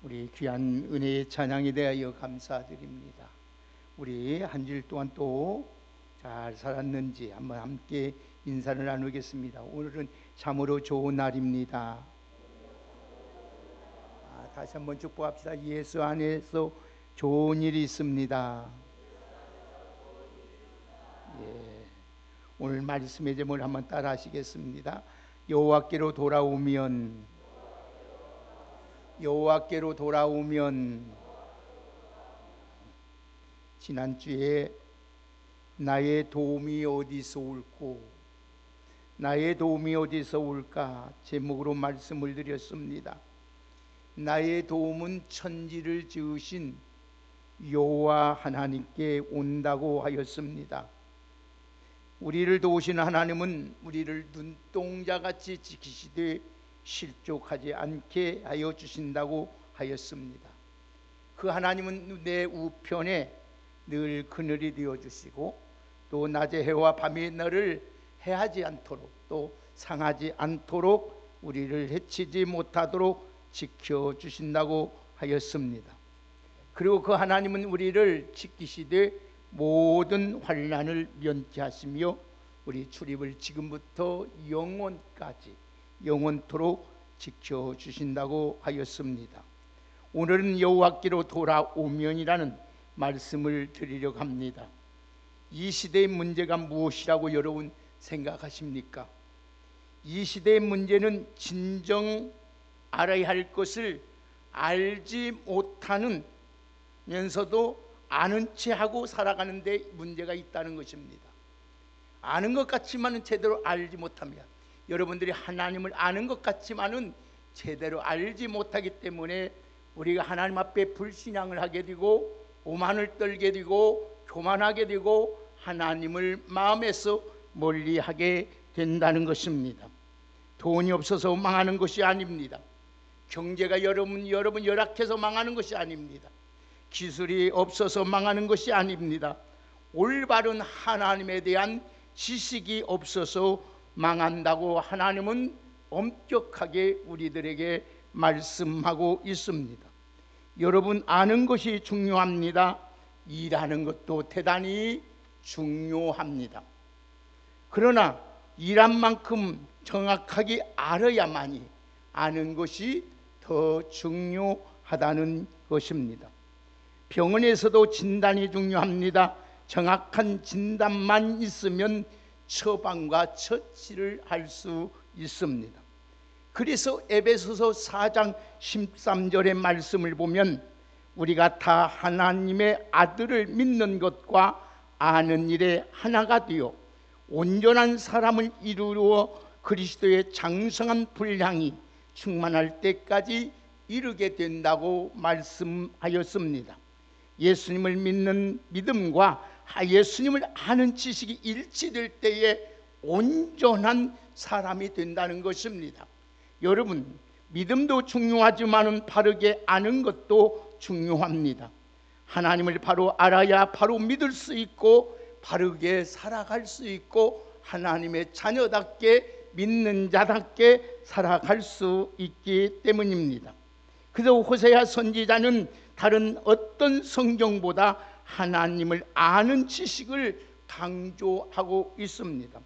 우리 귀한 은혜의 찬양에 대하여 감사드립니다. 우리 한 주일 동안 또 잘 살았는지 한번 함께 인사를 나누겠습니다. 오늘은 참으로 좋은 날입니다. 다시 한번 축복합시다. 예수 안에서 좋은 일이 있습니다. 오늘 말씀의 제목을 한번 따라 하시겠습니다. 여호와께로 돌아오면 지난주에 나의 도움이 어디서 올까 제목으로 말씀을 드렸습니다. 나의 도움은 천지를 지으신 여호와 하나님께 온다고 하였습니다. 우리를 도우시는 하나님은 우리를 눈동자같이 지키시되 실족하지 않게 하여 주신다고 하였습니다. 그 하나님은 내 우편에 늘 그늘이 되어 주시고 또 낮의 해와 밤의 날을 해하지 않도록 또 상하지 않도록 우리를 해치지 못하도록 지켜주신다고 하였습니다. 그리고 그 하나님은 우리를 지키시되 모든 환난을 면제하시며 우리 출입을 지금부터 영원토록 지켜주신다고 하였습니다. 오늘은 여호와께로 돌아오면이라는 말씀을 드리려고 합니다. 이 시대의 문제가 무엇이라고 여러분 생각하십니까? 이 시대의 문제는 진정 알아야 할 것을 알지 못하면서도 아는 채 하고 살아가는 데 문제가 있다는 것입니다. 아는 것 같지만은 제대로 알지 못합니다. 여러분들이 하나님을 아는 것 같지만은 제대로 알지 못하기 때문에 우리가 하나님 앞에 불신앙을 하게 되고 오만을 떨게 되고 교만하게 되고 하나님을 마음에서 멀리하게 된다는 것입니다. 돈이 없어서 망하는 것이 아닙니다. 경제가 여러분 열악해서 망하는 것이 아닙니다. 기술이 없어서 망하는 것이 아닙니다. 올바른 하나님에 대한 지식이 없어서 망한다고 하나님은 엄격하게 우리들에게 말씀하고 있습니다. 여러분, 아는 것이 중요합니다. 일하는 것도 대단히 중요합니다. 그러나 일한 만큼 정확하게 알아야만이 아는 것이 더 중요하다는 것입니다. 병원에서도 진단이 중요합니다. 정확한 진단만 있으면 처방과 처치를 할 수 있습니다. 그래서 에베소서 4장 13절의 말씀을 보면 우리가 다 하나님의 아들을 믿는 것과 아는 일에 하나가 되어 온전한 사람을 이루어 그리스도의 장성한 분량이 충만할 때까지 이르게 된다고 말씀하였습니다. 예수님을 믿는 믿음과 예수님을 아는 지식이 일치될 때에 온전한 사람이 된다는 것입니다. 여러분, 믿음도 중요하지만 바르게 아는 것도 중요합니다. 하나님을 바로 알아야 바로 믿을 수 있고 바르게 살아갈 수 있고 하나님의 자녀답게 믿는 자답게 살아갈 수 있기 때문입니다. 그래서 호세아 선지자는 다른 어떤 성경보다 하나님을 아는 지식을 강조하고 있습니다.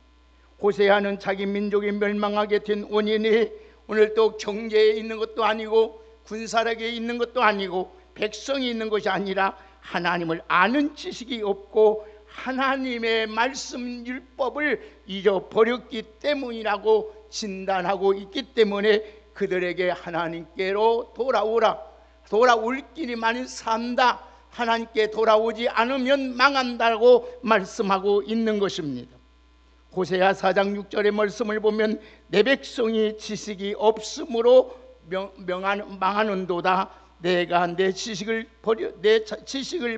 호세아는 자기 민족이 멸망하게 된 원인이 오늘 또 경제에 있는 것도 아니고 군사력에 있는 것도 아니고 백성이 있는 것이 아니라 하나님을 아는 지식이 없고 하나님의 말씀 율법을 잊어버렸기 때문이라고 진단하고 있기 때문에 그들에게 하나님께로 돌아올 길이만이 산다, 하나님께 돌아오지 않으면 망한다고 말씀하고 있는 것입니다. 호세아 4장 6절의 말씀을 보면 내 백성이 지식이 없으므로 망하는도다. 내가 내 지식을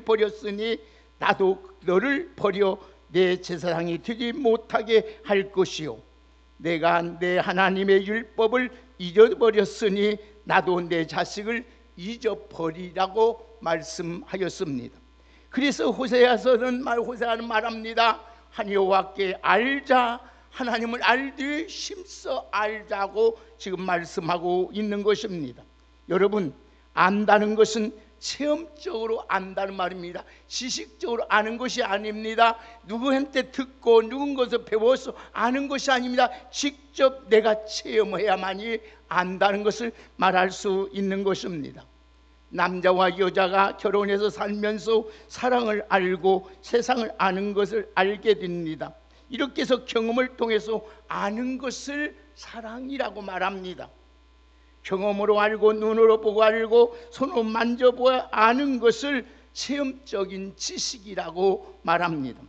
버렸으니 나도 너를 버려 내 제사장이 되지 못하게 할 것이요 내가 내 하나님의 율법을 잊어버렸으니 나도 내 자식을 잊어버리라고 말씀하였습니다. 그래서 호세아는 말합니다. 여호와께 알자, 하나님을 알되 힘써 알자고 지금 말씀하고 있는 것입니다. 여러분, 안다는 것은 체험적으로 안다는 말입니다. 지식적으로 아는 것이 아닙니다. 누구한테 듣고 누군 것을 배워서 아는 것이 아닙니다. 직접 내가 체험해야만이 안다는 것을 말할 수 있는 것입니다. 남자와 여자가 결혼해서 살면서 사랑을 알고 세상을 아는 것을 알게 됩니다. 이렇게 해서 경험을 통해서 아는 것을 사랑이라고 말합니다. 경험으로 알고 눈으로 보고 알고 손으로 만져보아 아는 것을 체험적인 지식이라고 말합니다.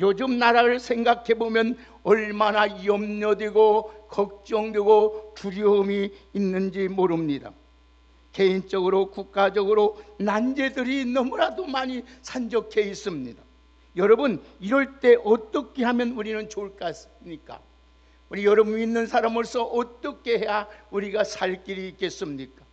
요즘 나라를 생각해 보면 얼마나 염려되고 걱정되고 두려움이 있는지 모릅니다. 개인적으로 국가적으로 난제들이 너무나도 많이 산적해 있습니다. 여러분, 이럴 때 어떻게 하면 우리는 좋을까?습니까? 우리 여러분 믿는 사람으로서 어떻게 해야 우리가 살 길이 있겠습니까?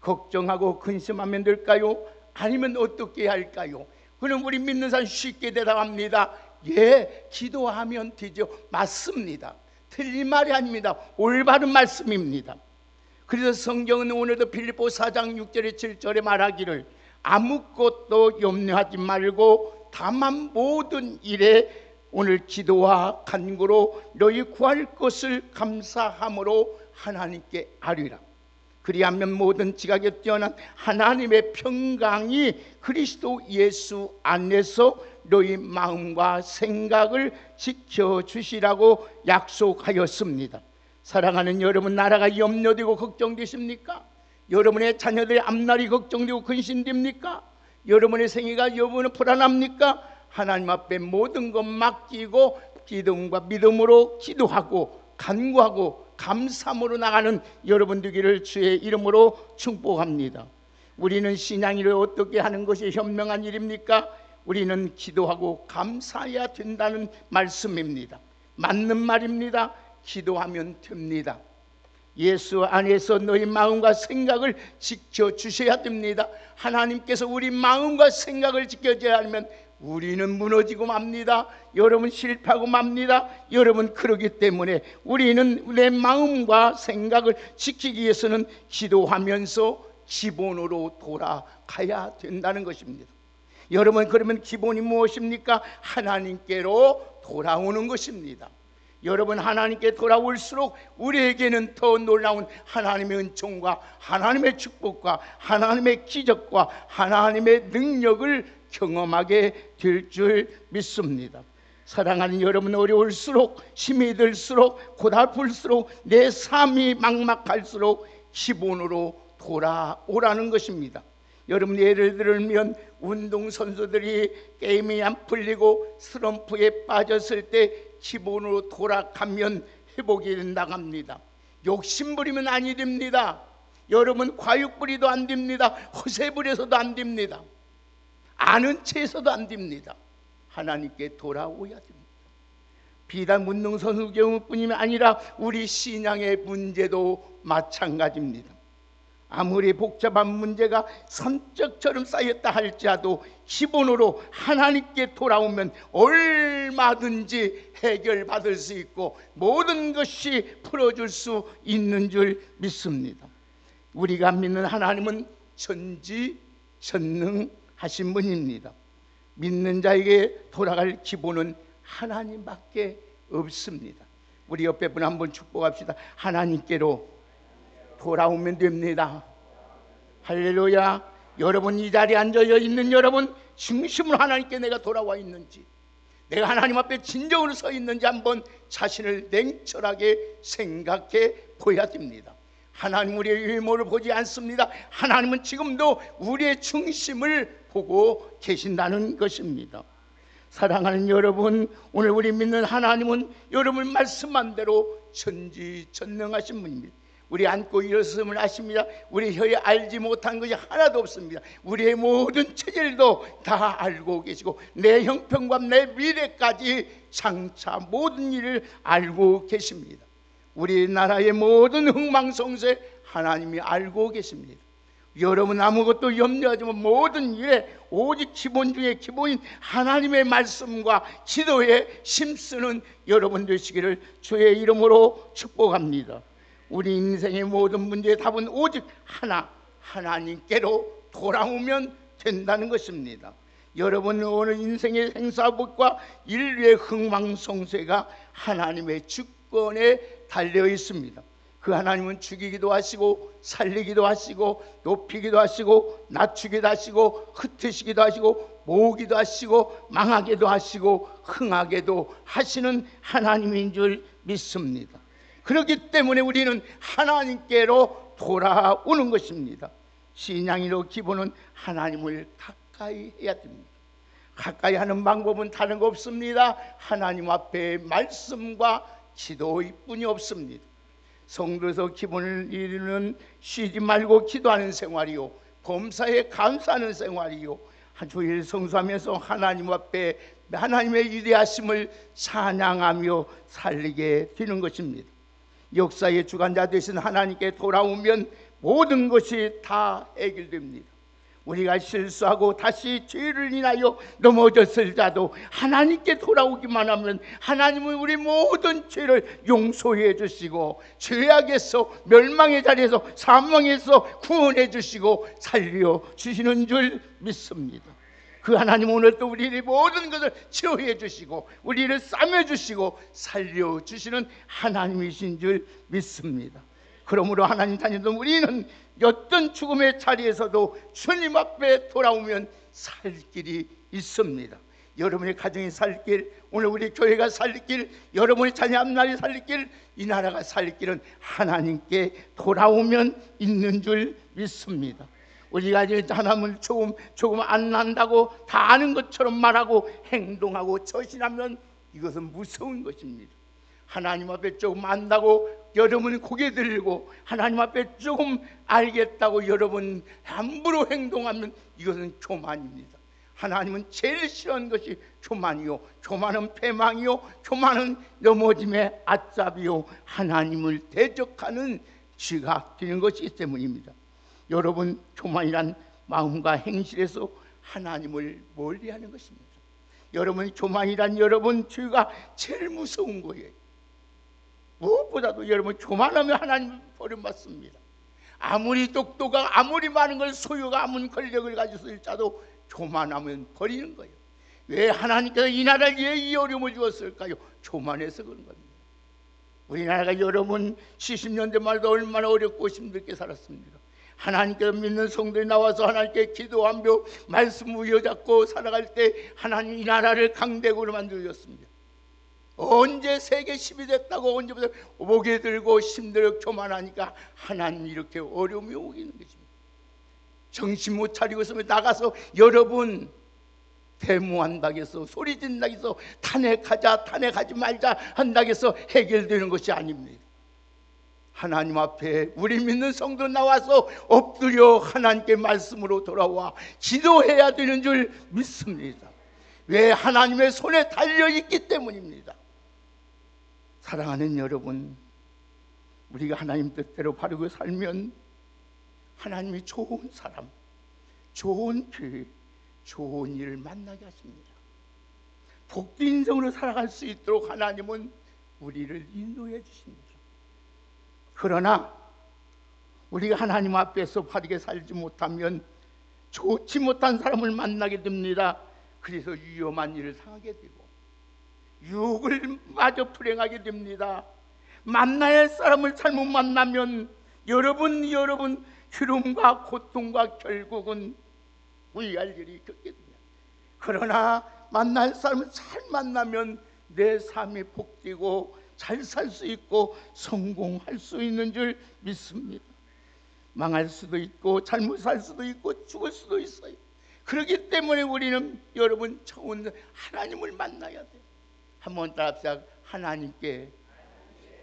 걱정하고 근심하면 될까요? 아니면 어떻게 할까요? 그럼 우리 믿는 사람 쉽게 대답합니다. 예, 기도하면 되죠. 맞습니다. 틀린 말이 아닙니다. 올바른 말씀입니다. 그래서 성경은 오늘도 빌립보 4장 6절에 7절에 말하기를 아무것도 염려하지 말고 다만 모든 일에 오늘 기도와 간구로 너희 구할 것을 감사함으로 하나님께 아뢰라. 그리하면 모든 지각에 뛰어난 하나님의 평강이 그리스도 예수 안에서 너희 마음과 생각을 지켜주시라고 약속하였습니다. 사랑하는 여러분, 나라가 염려되고 걱정되십니까? 여러분의 자녀들의 앞날이 걱정되고 근심됩니까? 여러분의 생애가 여러분은 불안합니까? 하나님 앞에 모든 것 맡기고 기도와 믿음으로 기도하고 간구하고 감사함으로 나가는 여러분 되기를 주의 이름으로 축복합니다. 우리는 신앙일을 어떻게 하는 것이 현명한 일입니까? 우리는 기도하고 감사해야 된다는 말씀입니다. 맞는 말입니다. 기도하면 됩니다. 예수 안에서 너희 마음과 생각을 지켜주셔야 됩니다. 하나님께서 우리 마음과 생각을 지켜줘야 하면 우리는 무너지고 맙니다. 여러분 실패하고 맙니다. 여러분 그러기 때문에 우리는 내 마음과 생각을 지키기 위해서는 기도하면서 기본으로 돌아가야 된다는 것입니다. 여러분, 그러면 기본이 무엇입니까? 하나님께로 돌아오는 것입니다. 여러분, 하나님께 돌아올수록 우리에게는 더 놀라운 하나님의 은총과 하나님의 축복과 하나님의 기적과 하나님의 능력을 경험하게 될 줄 믿습니다. 사랑하는 여러분, 어려울수록 힘이 들수록 고달플수록 내 삶이 막막할수록 기본으로 돌아오라는 것입니다. 여러분, 예를 들면 운동선수들이 게임이 안 풀리고 슬럼프에 빠졌을 때 기본으로 돌아가면 회복이 된다고 합니다. 욕심부리면 아니 됩니다. 여러분, 과육부리도 안 됩니다. 허세부려서도 안 됩니다. 아는 체에서도 안 됩니다. 하나님께 돌아오야 됩니다. 비단 운동선수 경우뿐이 아니라 우리 신앙의 문제도 마찬가지입니다. 아무리 복잡한 문제가 산적처럼 쌓였다 할지라도 기본으로 하나님께 돌아오면 얼마든지 해결받을 수 있고 모든 것이 풀어줄 수 있는 줄 믿습니다. 우리가 믿는 하나님은 전지전능하신 분입니다. 믿는 자에게 돌아갈 기본은 하나님밖에 없습니다. 우리 옆에 분 한번 축복합시다. 하나님께로 돌아오면 됩니다. 할렐루야. 여러분, 이 자리에 앉아 있는 여러분 중심으로 하나님께 내가 돌아와 있는지, 내가 하나님 앞에 진정으로 서 있는지 한번 자신을 냉철하게 생각해 보아야 됩니다. 하나님 우리의 외모를 보지 않습니다. 하나님은 지금도 우리의 중심을 보고 계신다는 것입니다. 사랑하는 여러분, 오늘 우리 믿는 하나님은 여러분 말씀한 대로 전지전능하신 분입니다. 우리 앉고 일어섰음을 아십니다. 우리 혀에 알지 못한 것이 하나도 없습니다. 우리의 모든 체질도 다 알고 계시고 내 형편과 내 미래까지 장차 모든 일을 알고 계십니다. 우리나라의 모든 흥망성쇠 하나님이 알고 계십니다. 여러분, 아무것도 염려하지 마. 모든 일에 오직 기본 중에 기본인 하나님의 말씀과 기도에 힘쓰는 여러분 되시기를 주의 이름으로 축복합니다. 우리 인생의 모든 문제의 답은 오직 하나님께로 돌아오면 된다는 것입니다. 여러분, 오늘 인생의 행사복과 인류의 흥망성쇠가 하나님의 주권에 달려 있습니다. 그 하나님은 죽이기도 하시고 살리기도 하시고 높이기도 하시고 낮추기도 하시고 흩으시기도 하시고 모으기도 하시고 망하게도 하시고 흥하게도 하시는 하나님인 줄 믿습니다. 그렇기 때문에 우리는 하나님께로 돌아오는 것입니다. 신앙인의 기본은 하나님을 가까이 해야 됩니다. 가까이 하는 방법은 다른 거 없습니다. 하나님 앞에 말씀과 기도일 뿐이 없습니다. 성도에서 기본을 이루는 쉬지 말고 기도하는 생활이요, 범사에 감사하는 생활이요, 주일 성수하면서 하나님 앞에 하나님의 위대하심을 찬양하며 살리게 되는 것입니다. 역사의 주관자 되신 하나님께 돌아오면 모든 것이 다 해결됩니다. 우리가 실수하고 다시 죄를 인하여 넘어졌을 자도 하나님께 돌아오기만 하면 하나님은 우리 모든 죄를 용서해 주시고 죄악에서 멸망의 자리에서 사망에서 구원해 주시고 살려 주시는 줄 믿습니다. 그 하나님 오늘 또 우리의 모든 것을 치유해 주시고 우리를 싸매 주시고 살려 주시는 하나님이신 줄 믿습니다. 그러므로 하나님 자녀들, 우리는 어떤 죽음의 자리에서도 주님 앞에 돌아오면 살 길이 있습니다. 여러분의 가정이 살 길, 오늘 우리 교회가 살 길, 여러분의 자녀 앞날이 살 길, 이 나라가 살 길은 하나님께 돌아오면 있는 줄 믿습니다. 우리가 이제 하나님을 조금 안 난다고 다 아는 것처럼 말하고 행동하고 처신하면 이것은 무서운 것입니다. 하나님 앞에 조금 안다고 여러분 고개 들고 하나님 앞에 조금 알겠다고 여러분 함부로 행동하면 이것은 교만입니다. 하나님은 제일 싫어하는 것이 교만이요, 교만은 패망이요, 교만은 넘어짐의 앞잡이요, 하나님을 대적하는 죄가 되는 것이기 때문입니다. 여러분, 교만이란 마음과 행실에서 하나님을 멀리하는 것입니다. 여러분, 교만이란 여러분 죄가 제일 무서운 거예요. 무엇보다도 여러분, 교만하면 하나님 버림받습니다. 아무리 똑똑하고 아무리 많은 걸 소유하고 아무리 권력을 가지고 있자도 교만하면 버리는 거예요. 왜 하나님께서 이 나라에 이 어려움을 주었을까요? 교만해서 그런 겁니다. 우리나라가 여러분 70년대 말도 얼마나 어렵고 힘들게 살았습니다. 하나님께서 믿는 성도들이 나와서 하나님께 기도하며 말씀 우여잡고 살아갈 때 하나님 이 나라를 강대국으로 만들었습니다. 언제 세계 10이 됐다고 언제부터 고개 들고 힘들어 교만하니까 하나님이 이렇게 어려움이 오기는 것입니다. 정신 못 차리고 있으면 나가서 여러분 데모한다고 해서 소리 진다고 해서 탄핵하지 말자 한다고 해서 해결되는 것이 아닙니다. 하나님 앞에 우리 믿는 성도 나와서 엎드려 하나님께 말씀으로 돌아와 기도해야 되는 줄 믿습니다. 왜? 하나님의 손에 달려있기 때문입니다. 사랑하는 여러분, 우리가 하나님 뜻대로 바르고 살면 하나님이 좋은 사람, 좋은 교회, 좋은 일을 만나게 하십니다. 복된 인생으로 살아갈 수 있도록 하나님은 우리를 인도해 주십니다. 그러나 우리가 하나님 앞에서 바르게 살지 못하면 좋지 못한 사람을 만나게 됩니다. 그래서 위험한 일을 당하게 되고 유혹을 마저 불행하게 됩니다. 만나야 할 사람을 잘못 만나면 여러분 괴로움과 고통과 결국은 후회할 일이 겪게 됩니다. 그러나 만날 사람을 잘 만나면 내 삶이 복되고 잘 살 수 있고 성공할 수 있는 줄 믿습니다. 망할 수도 있고 잘못 살 수도 있고 죽을 수도 있어요. 그렇기 때문에 우리는 여러분 좋은 하나님을 만나야 돼요. 한번 따라합시다. 하나님께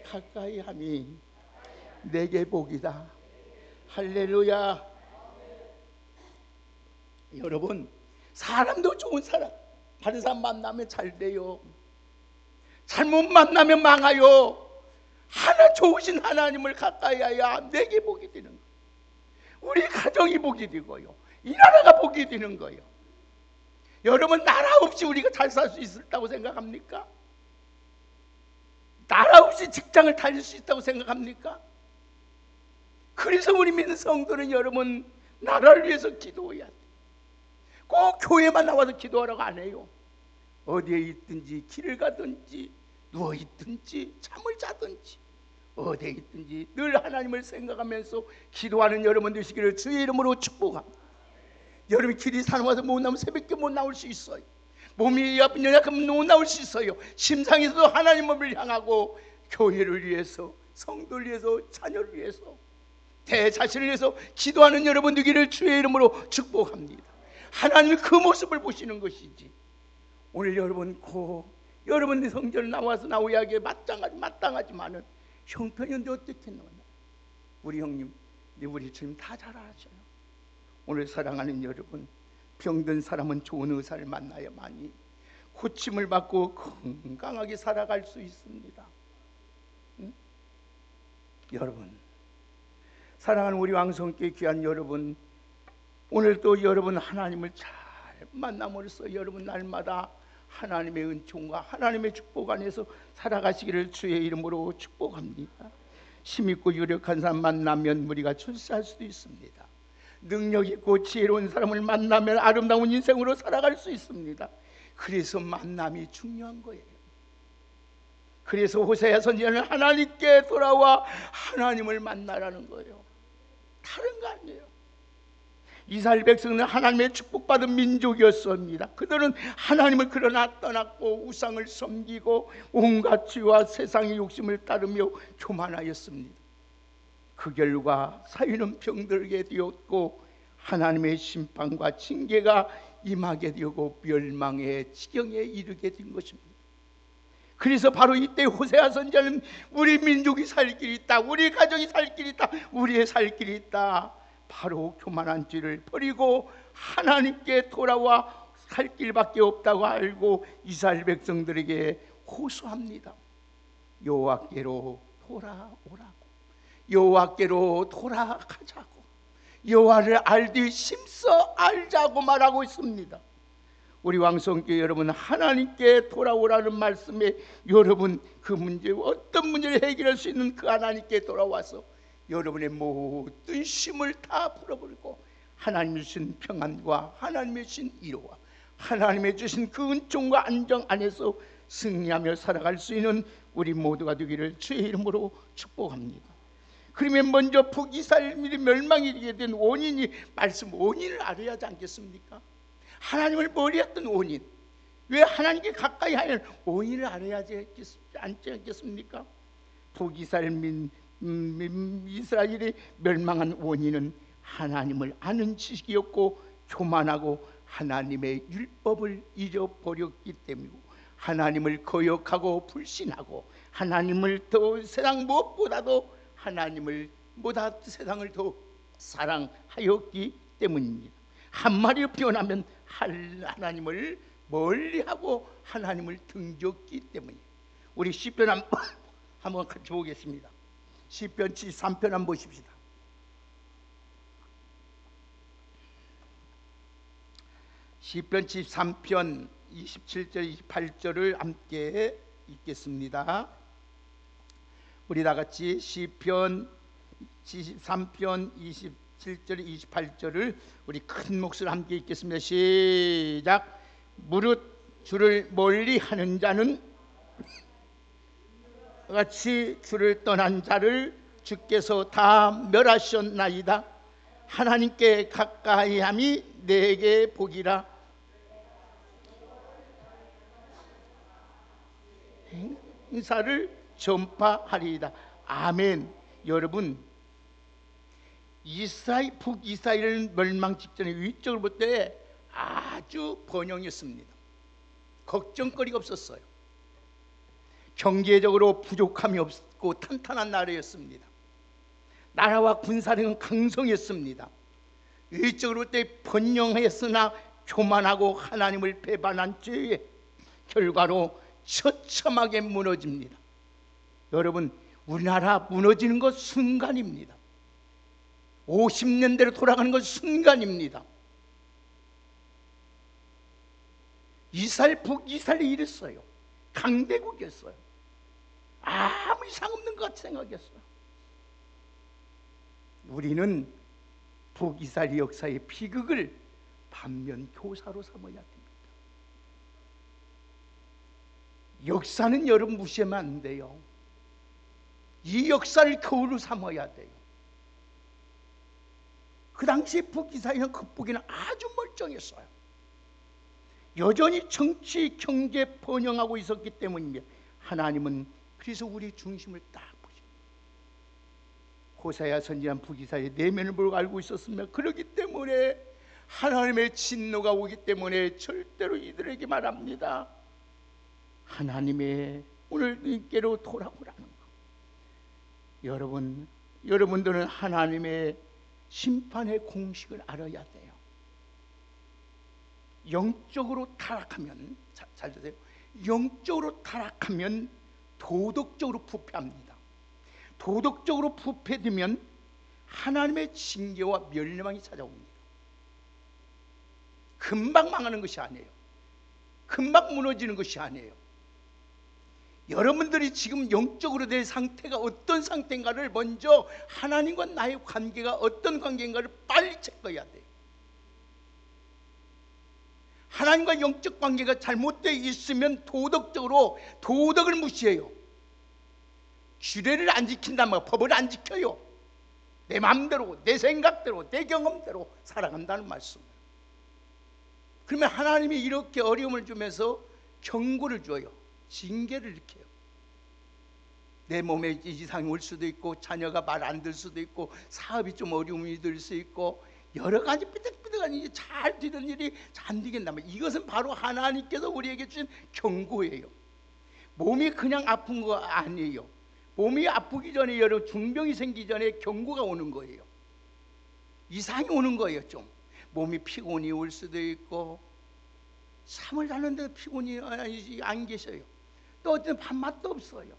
가까이 함이 내게 복이다. 할렐루야. 여러분, 사람도 좋은 사람, 다른 사람 만나면 잘 돼요. 잘못 만나면 망해요. 하나 좋으신 하나님을 가까이 해야 내게 복이 되는 거예요. 우리 가정이 복이 되고요, 이 나라가 복이 되는 거예요. 여러분, 나라 없이 우리가 잘 살 수 있다고 생각합니까? 나라 없이 직장을 다닐 수 있다고 생각합니까? 그래서 우리 믿는 성도는 여러분 나라를 위해서 기도해야 돼. 꼭 교회만 나와서 기도하라고 안 해요. 어디에 있든지, 길을 가든지, 누워 있든지, 잠을 자든지, 어디에 있든지 늘 하나님을 생각하면서 기도하는 여러분 되시기를 주의 이름으로 축복합니다. 여러분 길이 산와서 못 나오면 새벽에 못 나올 수 있어요. 몸이 연약하면 못 나올 수 있어요. 심상에서도 하나님을 향하고 교회를 위해서, 성도를 위해서, 자녀를 위해서, 대자신을 위해서 기도하는 여러분 되기를 주의 이름으로 축복합니다. 하나님이 그 모습을 보시는 것이지, 오늘 여러분 여러분의 성전을 나와야 하기에 마땅하지만은 형편이 어떻게 나왔나? 우리 형님, 우리 주님 다 잘 아셔요. 오늘 사랑하는 여러분, 병든 사람은 좋은 의사를 만나야만이 고침을 받고 건강하게 살아갈 수 있습니다. 응? 여러분, 사랑하는 우리 왕성께 귀한 여러분, 오늘도 여러분 하나님을 잘 만남으로써 여러분 날마다 하나님의 은총과 하나님의 축복 안에서 살아가시기를 주의 이름으로 축복합니다. 힘있고 유력한 사람 만나면 우리가 출세할 수도 있습니다. 능력 있고 지혜로운 사람을 만나면 아름다운 인생으로 살아갈 수 있습니다. 그래서 만남이 중요한 거예요. 그래서 호세아 선지자는 하나님께 돌아와 하나님을 만나라는 거예요. 다른 거 아니에요. 이스라엘 백성은 하나님의 축복받은 민족이었습니다. 그들은 하나님을 그러나 떠났고 우상을 섬기고 온갖 죄와 세상의 욕심을 따르며 교만하였습니다. 그 결과 사위는 병들게 되었고 하나님의 심판과 징계가 임하게 되고 멸망의 지경에 이르게 된 것입니다. 그래서 바로 이때 호세아 선지자는 우리 민족이 살 길이 있다, 우리 가정이 살 길이 있다, 우리의 살 길이 있다, 바로 교만한 죄를 버리고 하나님께 돌아와 살 길밖에 없다고 알고 이스라엘 백성들에게 호소합니다. 여호와께로 돌아오라고, 여호와께로 돌아가자고, 여호와를 알되 심써 알자고 말하고 있습니다. 우리 왕성교회 여러분, 하나님께 돌아오라는 말씀에 여러분 그 문제, 어떤 문제를 해결할 수 있는 그 하나님께 돌아와서 여러분의 모든 쉼을 다 풀어버리고 하나님이 주신 평안과 하나님이 주신 위로와 하나님이 주신 그 은총과 안정 안에서 승리하며 살아갈 수 있는 우리 모두가 되기를 주의 이름으로 축복합니다. 그러면 먼저 북이스라엘이 멸망이 되게 된 원인이, 원인을 알아야 하지 않겠습니까? 하나님을 멀리했던 원인, 왜 하나님께 가까이 하는 원인을 알아야 하지 않겠습니까? 이스라엘이 멸망한 원인은 하나님을 아는 지식이었고 교만하고 하나님의 율법을 잊어버렸기 때문이고, 하나님을 거역하고 불신하고 하나님을 더 세상 무엇보다도 세상을 더 사랑하였기 때문입니다. 한마디로 표현하면 하나님을 멀리하고 하나님을 등졌기 때문이에요. 우리 시편 한번 같이 보겠습니다. 시편 73편 한번 보십시다. 시편 73편 27절 28절을 함께 읽겠습니다. 우리 다같이 시편 73편 27절 28절을 우리 큰 목소리로 함께 읽겠습니다. 시작. 무릇 주를 멀리 하는 자는 같이 주를 떠난 자를 주께서 다 멸하셨나이다. 하나님께 가까이함이 내게 복이라. 행사를 전파하리이다. 아멘. 여러분, 북이스라엘은 멸망 직전에 위쪽을 볼 때 아주 번영했습니다. 걱정거리가 없었어요. 경제적으로 부족함이 없고 탄탄한 나라였습니다. 나라와 군사력은 강성했습니다. 위쪽으로 볼 때 번영했으나 교만하고 하나님을 배반한 죄의 결과로 처참하게 무너집니다. 여러분, 우리나라 무너지는 것 순간입니다. 50년대로 돌아가는 것 순간입니다. 북이스라엘이 이랬어요. 강대국이었어요. 아무 이상 없는 것 같이 생각했어요. 우리는 북이스라엘 역사의 비극을 반면 교사로 삼아야 됩니다. 역사는 여러분 무시하면 안 돼요. 이 역사를 교훈으로 삼아야 돼요. 그 당시 북이스라엘은 겉보기는 아주 멀쩡했어요. 여전히 정치, 경제 번영하고 있었기 때문입니다. 하나님은 그래서 우리 중심을 딱 보십니다. 호세아 선지자는 북이스라엘의 내면을 보고 알고 있었으며, 그렇기 때문에 하나님의 진노가 오기 때문에 절대로 이들에게 말합니다. 하나님의 오늘께로 돌아오라는 거. 여러분들은 하나님의 심판의 공식을 알아야 돼요. 영적으로 타락하면, 잘 들으세요. 영적으로 타락하면 도덕적으로 부패합니다. 도덕적으로 부패되면 하나님의 징계와 멸망이 찾아옵니다. 금방 망하는 것이 아니에요. 금방 무너지는 것이 아니에요. 여러분들이 지금 영적으로 된 상태가 어떤 상태인가를 먼저, 하나님과 나의 관계가 어떤 관계인가를 빨리 체크해야 돼요. 하나님과 영적 관계가 잘못되어 있으면 도덕적으로 도덕을 무시해요. 규례를 안 지킨단 말이에요. 법을 안 지켜요. 내 마음대로, 내 생각대로, 내 경험대로 살아간다는 말씀이에요. 그러면 하나님이 이렇게 어려움을 주면서 경고를 줘요. 징계를 일으켜요. 내 몸에 이상이 올 수도 있고, 자녀가 말 안 들 수도 있고, 사업이 좀 어려움이 들 수 있고, 여러 가지 삐딱삐딱한 일이 잘 되는 일이 잘 되겠다면, 이것은 바로 하나님께서 우리에게 주신 경고예요. 몸이 그냥 아픈 거 아니에요. 몸이 아프기 전에, 여러분 중병이 생기기 전에 경고가 오는 거예요. 이상이 오는 거예요. 좀 몸이 피곤이 올 수도 있고, 잠을 자는데 피곤이 안 계셔요. 또 어떤 밥맛도 없어요.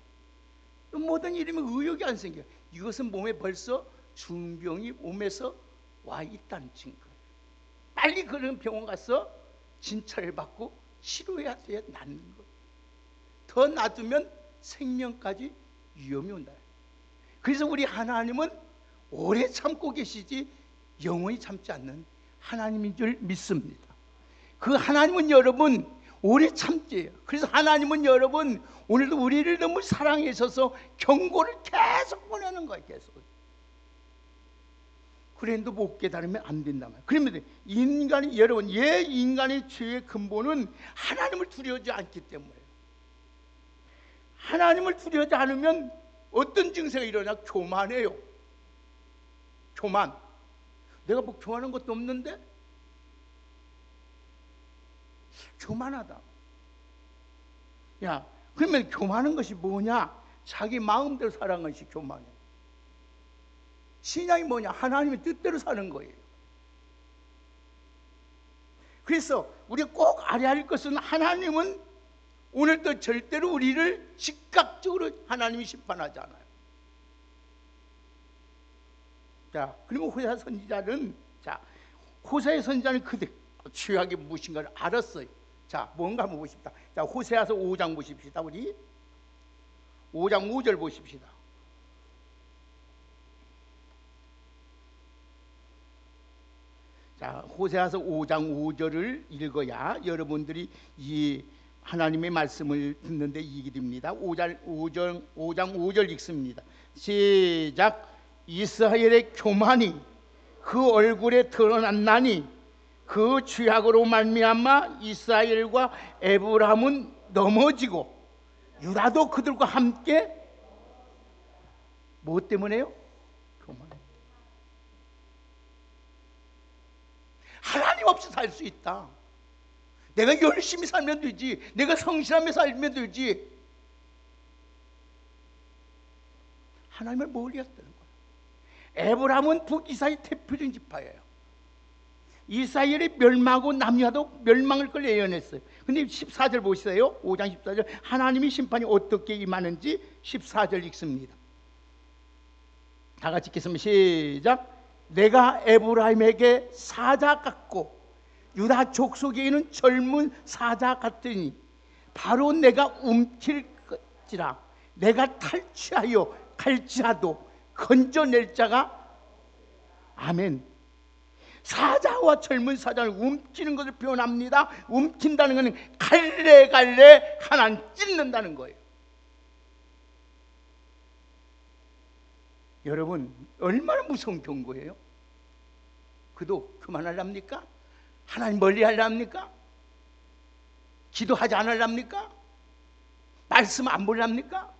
또 모든 일이면 의욕이 안 생겨요. 이것은 몸에 벌써 중병이 몸에서 와 있다는 증거예요. 빨리 그런 병원 가서 진찰을 받고 치료해야 돼야 낫는 거예요. 더 놔두면 생명까지 위험이 온다. 그래서 우리 하나님은 오래 참고 계시지 영원히 참지 않는 하나님인 줄 믿습니다. 그 하나님은 여러분 오래 참지예요. 그래서 하나님은 여러분 오늘도 우리를 너무 사랑해 주셔서 경고를 계속 보내는 거예요. 계속. 그래도 못 깨달으면 안 된단 말이에요. 그러면 인간이, 여러분, 인간의 죄의 근본은 하나님을 두려워하지 않기 때문에, 하나님을 두려워하지 않으면 어떤 증세가 일어나? 교만해요. 교만. 내가 뭐 교만한 것도 없는데? 교만하다. 야, 그러면 교만한 것이 뭐냐? 자기 마음대로 살아가는 것이 교만이에요. 신앙이 뭐냐? 하나님의 뜻대로 사는 거예요. 그래서 우리가 꼭 알아야 할 것은, 하나님은 오늘도 절대로 우리를 즉각적으로 하나님이 심판하지 않아요. 자, 그리고 호세아 선지자는, 호세아 선지자는 그들 죄악이 무엇인가를 알았어요. 자, 뭔가 한번 보십시다. 자, 호세아서 5장 보십시다. 우리 5장 5절 보십시다. 자, 호세아서 5장 5절을 읽어야 여러분들이 이 하나님의 말씀을 듣는데 이익이 됩니다. 5장 5절 읽습니다. 시작. 이스라엘의 교만이 그 얼굴에 드러났나니 그 죄악으로 말미암아 이스라엘과 에브라임은 넘어지고 유다도 그들과 함께, 뭐 때문에요? 교만. 하나님 없이 살 수 있다. 내가 열심히 살면 되지. 내가 성실하며 살면 되지. 하나님을 멀리했다는 거예요. 에브라임은 북이스라엘 대표적인 지파예요. 이스라엘이 멸망하고 남유다도 멸망을 걸 예언했어요. 근데 14절 보세요. 5장 14절. 하나님의 심판이 어떻게 임하는지 14절 읽습니다. 다 같이 읽겠습니다. 시작. 내가 에브라임에게 사자 같고 유다 족속에 있는 젊은 사자 같으니 바로 내가 움킬 것이라. 내가 탈취하여 갈지라도 건져낼 자가, 아멘. 사자와 젊은 사자를 움키는 것을 표현합니다. 움킨다는 것은 갈래갈래 하나님 찢는다는 거예요. 여러분, 얼마나 무서운 경고예요? 그도 그만하랍니까? 하나님 멀리 하랍니까? 기도하지 않으랍니까? 말씀 안 보랍니까?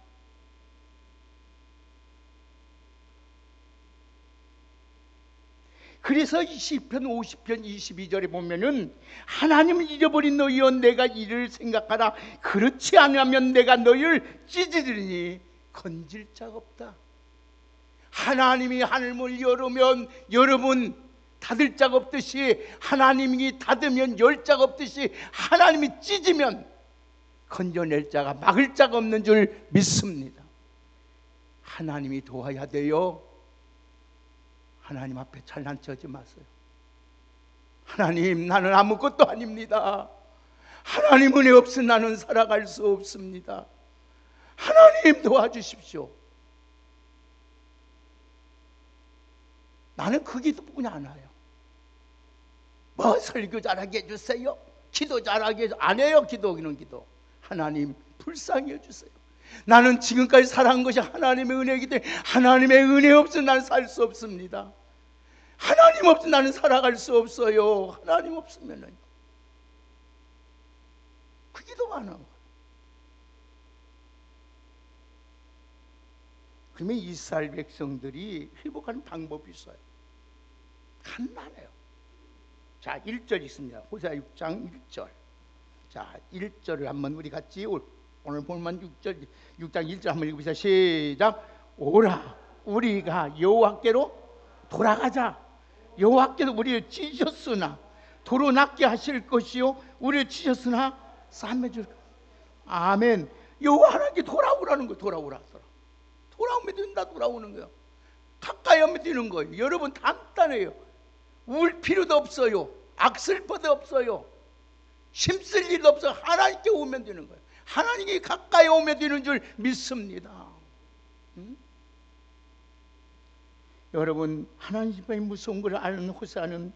그래서 시편 50편 22절에 보면은 하나님을 잃어버린 너희여 내가 이를 생각하라. 그렇지 않으면 내가 너희를 찢으리니 건질 자가 없다. 하나님이 하늘문을 열으면 여러분 닫을 자가 없듯이, 하나님이 닫으면 열 자가 없듯이, 하나님이 찢으면 건져낼 자가, 막을 자가 없는 줄 믿습니다. 하나님이 도와야 돼요. 하나님 앞에 잘난 척하지 마세요. 하나님, 나는 아무것도 아닙니다. 하나님 은혜 없으면 나는 살아갈 수 없습니다. 하나님 도와주십시오. 나는 그 기도뿐이 안 와요. 뭐 설교 잘하게 해주세요, 기도 잘하게 안 해요. 기도는 기도. 하나님 불쌍히 해주세요. 나는 지금까지 살아간 것이 하나님의 은혜이기 때문에 하나님의 은혜 없으면 나는 살 수 없습니다. 하나님 없으면 나는 살아갈 수 없어요. 하나님 없으면은 그 기도가 안 하는 거예요. 그러면 이스라엘 백성들이 회복하는 방법이 있어요. 간단해요. 자, 1절 있습니다. 호세아 6장 1절. 자, 1절을 한번 우리 같이 오늘 본문 6장 1절 한번 읽어보세요. 시작. 오라 우리가 여호와께로 돌아가자. 여호와께서 우리를 찢으셨으나 도로 낫게 하실 것이요 우리를 찢으셨으나 싸매 줄. 아멘. 여호와 하나님께 돌아오라는 거예요. 돌아오면 된다. 돌아오는 거예요. 가까이 하면 되는 거예요. 여러분 간단해요. 울 필요도 없어요. 악슬퍼도 없어요. 힘쓸 일도 없어요. 하나님께 오면 되는 거예요. 하나님이 가까이 오면 되는 줄 믿습니다. 여러분, 하나님의 무서운 걸 아는 호세아는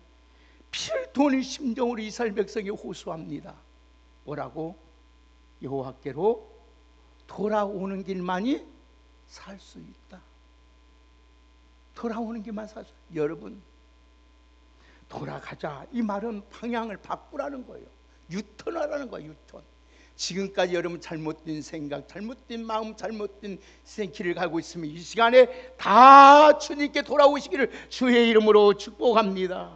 피를 토하는 심정으로 이스라엘 백성이 호소합니다. 뭐라고? 여호와께로 돌아오는 길만이 살 수 있다. 돌아오는 길만 살 수 있다. 여러분, 돌아가자. 이 말은 방향을 바꾸라는 거예요. 유턴하라는 거예요. 유턴. 지금까지 여러분 잘못된 생각, 잘못된 마음, 잘못된 길을 가고 있으면 이 시간에 다 주님께 돌아오시기를 주의 이름으로 축복합니다.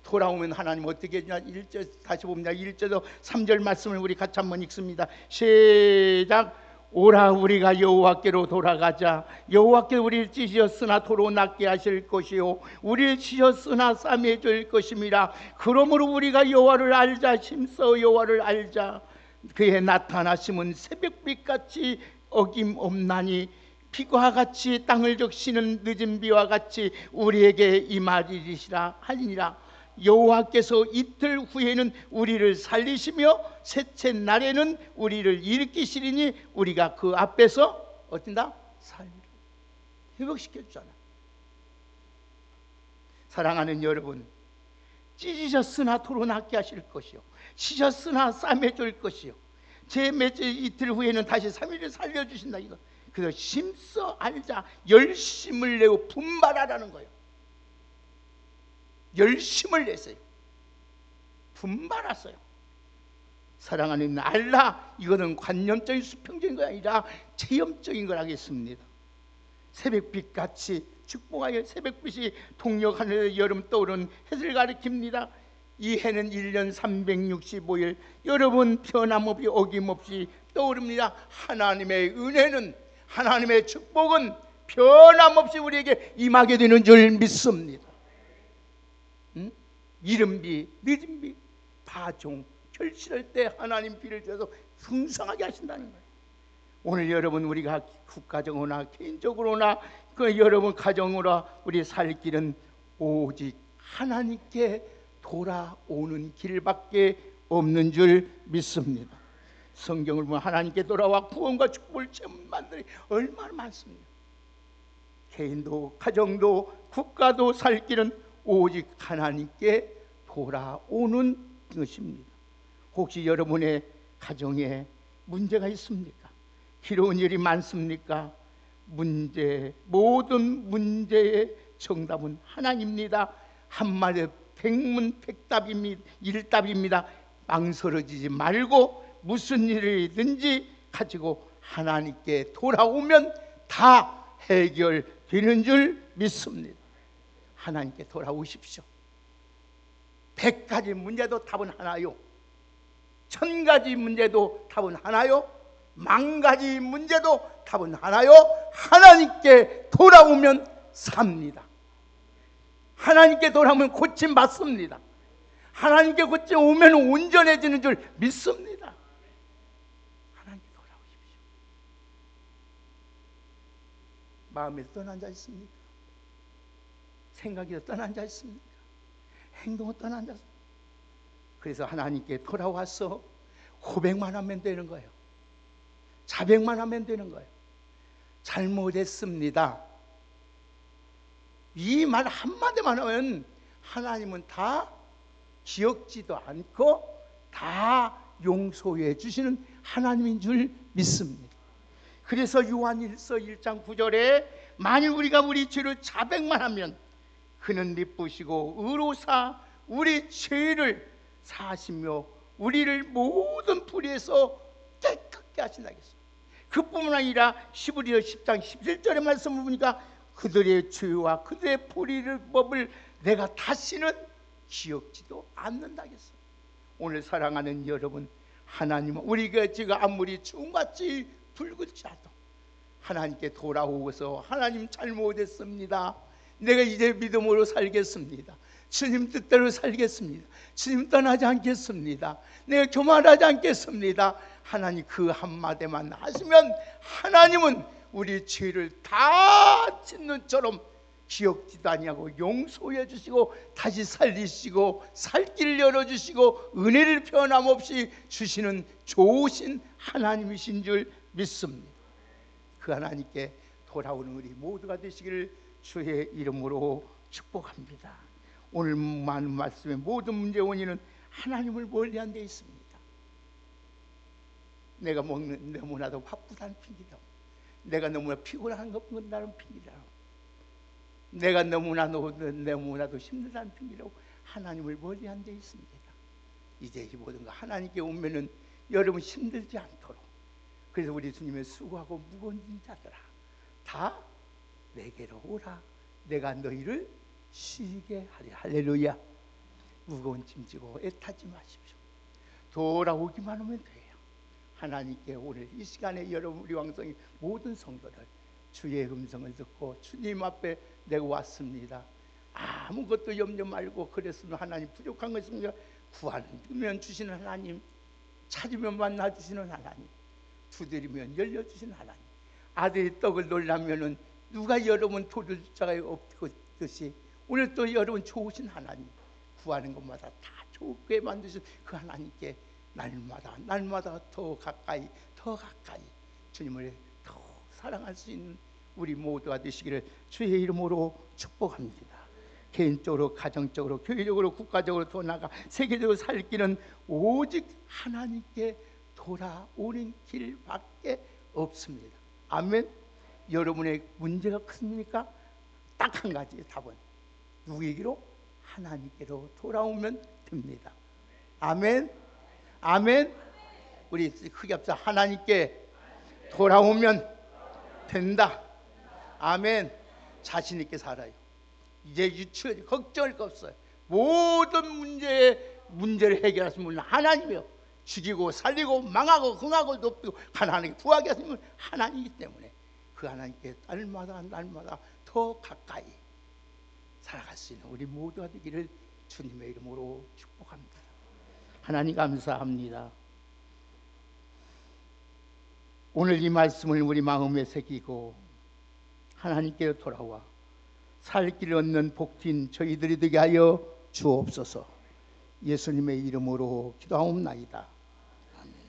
돌아오면 하나님 어떻게 해주냐. 1절 다시 봅니다. 1절에서 3절 말씀을 우리 같이 한번 읽습니다. 시작. 오라 우리가 여호와께로 돌아가자. 여호와께서 우리를 찢으셨으나 도로 낫게 하실 것이요 우리를 찢으셨으나 싸매 줄 것임이라. 그러므로 우리가 여호와를 알자. 힘써 여호와를 알자. 그의 나타나심은 새벽빛같이 어김없나니 비와 같이 땅을 적시는 늦은 비와 같이 우리에게 임하리시라 하니라. 여호와께서 이틀 후에는 우리를 살리시며 셋째 날에는 우리를 일으키시리니 우리가 그 앞에서 어쩐다? 살리라. 회복시켜 주잖아. 사랑하는 여러분, 찢으셨으나 도로 낫게 하실 것이요 찢으셨으나 싸매 줄 것이요 제 이틀 후에는 다시 3일을 살려주신다. 이거 그래서 힘써 알자. 열심을 내고 분발하라는 거예요. 열심을 내세요. 분발하세요. 사랑하는 알라. 이거는 관념적인 수평적인 거 아니라 체험적인 걸 하겠습니다. 새벽빛같이 축복하여 새벽빛이 동력하늘의 여름 떠오른 해를 가리킵니다. 이 해는 1년 365일 여러분 변함없이 어김없이 떠오릅니다. 하나님의 은혜는, 하나님의 축복은 변함없이 우리에게 임하게 되는 줄 믿습니다. 이른 비, 늦은 비, 파종, 결실할 때 하나님 비를 주셔서 풍성하게 하신다는 거예요. 오늘 여러분 우리가 국가적으로나 개인적으로나 그 여러분 가정으로 우리 살 길은 오직 하나님께 돌아오는 길밖에 없는 줄 믿습니다. 성경을 보면 하나님께 돌아와 구원과 축복을 체험한 분들이 얼마나 많습니다. 개인도 가정도 국가도 살 길은 오직 하나님께 돌아오는 것입니다. 혹시 여러분의 가정에 문제가 있습니까? 길어온 일이 많습니까? 모든 문제의 정답은 하나님입니다. 한마디로 백문백답입니다. 일답입니다. 망설여지지 말고 무슨 일이든지 가지고 하나님께 돌아오면 다 해결되는 줄 믿습니다. 하나님께 돌아오십시오. 100가지 문제도 답은 하나요. 1000가지 문제도 답은 하나요. 10,000가지 문제도 답은 하나요. 하나님께 돌아오면 삽니다. 하나님께 돌아오면 고침 받습니다. 하나님께 고침 오면 온전해지는 줄 믿습니다. 하나님께 돌아오십시오. 마음에서 떠난 자 있습니까? 생각에서 떠난 자 있습니까? 행동은 떠난 자 있습니까? 그래서 하나님께 돌아와서 고백만 하면 되는 거예요. 자백만 하면 되는 거예요. 잘못했습니다. 이 말 한마디만 하면 하나님은 다 기억지도 않고 다 용서해 주시는 하나님인 줄 믿습니다. 그래서 요한일서 1장 9절에 만일 우리가 우리 죄를 자백만 하면 그는 미쁘시고 의로사 우리 죄를 사하시며 우리를 모든 불의에서 깨끗게 하신다 했어요. 그뿐만 아니라 히브리서 10장 11절의 말씀을 보니까 그들의 죄와 그들의 불의를 법을 내가 다시는 기억지도 않는다 했어요. 오늘 사랑하는 여러분, 하나님은 우리가 지금 아무리 주음같이 붉을지라도 하나님께 돌아오고서 하나님 잘못했습니다. 내가 이제 믿음으로 살겠습니다. 주님 뜻대로 살겠습니다. 주님 떠나지 않겠습니다. 내가 교만하지 않겠습니다. 하나님 그 한마디만 하시면 하나님은 우리 죄를 다 짓는 처럼 기억지도 아니하고 용서해 주시고 다시 살리시고 살 길을 열어주시고 은혜를 변함없이 주시는 좋으신 하나님이신 줄 믿습니다. 그 하나님께 돌아오는 우리 모두가 되시기를 주의 이름으로 축복합니다. 오늘 많은 말씀의 모든 문제의 원인은 하나님을 멀리한 데 있습니다. 내가 너무나도 바쁘다는 핑계다. 내가 너무나 피곤한 것뿐 다른 핑계다. 내가 너무나도 힘들다는 핑계로 하나님을 멀리한 데 있습니다. 이제 이 모든 거 하나님께 오면은 여러분 힘들지 않도록, 그래서 우리 주님의 수고하고 무거운 자들아 다 내게로 오라. 내가 너희를 쉬게 하리. 할렐루야. 무거운 짐 지고 애타지 마십시오. 돌아오기만 하면 돼요. 하나님께 오늘 이 시간에 여러분 우리 왕성이 모든 성도들 주의 음성을 듣고 주님 앞에 내가 왔습니다. 아무것도 염려 말고 그랬으면 하나님 부족한 것 있습니까? 구하면 주시는 하나님, 찾으면 만나 주시는 하나님, 두드리면 열려주시는 하나님. 아들이 떡을 놀라면은 누가 여러분 도줄 자가 없듯이 오늘 또 여러분 좋으신 하나님, 구하는 것마다 다 좋게 만드신 그 하나님께 날마다 더 가까이 주님을 더 사랑할 수 있는 우리 모두가 되시기를 주의 이름으로 축복합니다. 개인적으로, 가정적으로, 교회적으로, 국가적으로 더 나아가 세계적으로 살 길은 오직 하나님께 돌아오는 길밖에 없습니다. 아멘. 여러분의 문제가 큽니까? 딱 한 가지 답은 누구에게로? 하나님께로 돌아오면 됩니다. 아멘. 아멘. 우리 크게 합시다. 하나님께 돌아오면 된다. 아멘. 자신 있게 살아요. 이제 유치해 걱정할 거 없어요. 모든 문제를 해결하시는 분은 하나님이요. 죽이고 살리고 망하고 흥하고 높이고 하나님께 부하게 하시는 분은 하나님이기 때문에 그 하나님께 날마다 더 가까이 살아갈 수 있는 우리 모두가 되기를 주님의 이름으로 축복합니다. 하나님 감사합니다. 오늘 이 말씀을 우리 마음에 새기고 하나님께 돌아와 살 길을 얻는 복된 저희들이 되게 하여 주옵소서. 예수님의 이름으로 기도하옵나이다.